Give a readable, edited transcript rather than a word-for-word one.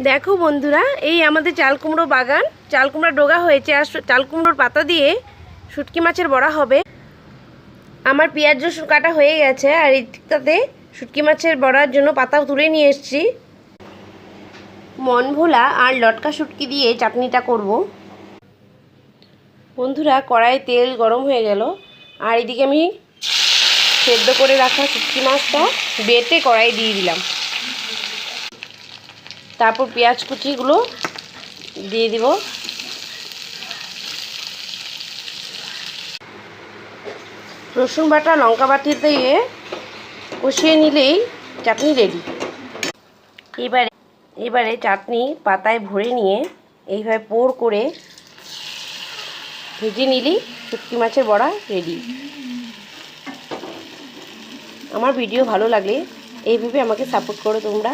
দেখো বন্ধুরা, এই আমাদের চাল কুমড়ো বাগান, চাল কুমড়া ডোগা হয়েছে। আর চাল কুমড়োর পাতা দিয়ে শুটকি মাছের বড়া হবে। আমার পেঁয়াজ রসুন কাটা হয়ে গেছে, আর এইটাতে শুটকি মাছের বড়ার জন্য পাতা তুলে নিয়ে এসেছি। মন ভোলা আর লটকা শুটকি দিয়ে চাটনিটা করব। বন্ধুরা, কড়াইয়ে তেল গরম হয়ে গেল, আর এদিকে আমি সেদ্ধ করে রাখা শুটকি মাছটা বেটে কড়াইয়ে দিয়ে দিলাম। তারপর পেঁয়াজ কুচিগুলো দিয়ে দিব। রসুন বাটা লঙ্কা বাটি দিয়ে কষিয়ে নিলেই চাটনি রেডি। এবারে চাটনি পাতায় ভরে নিয়ে এইভাবে পোর করে ভেজে নিলেই শুটকি মাছের বড়া রেডি। আমার ভিডিও ভালো লাগলে এইভাবে আমাকে সাপোর্ট করো তোমরা।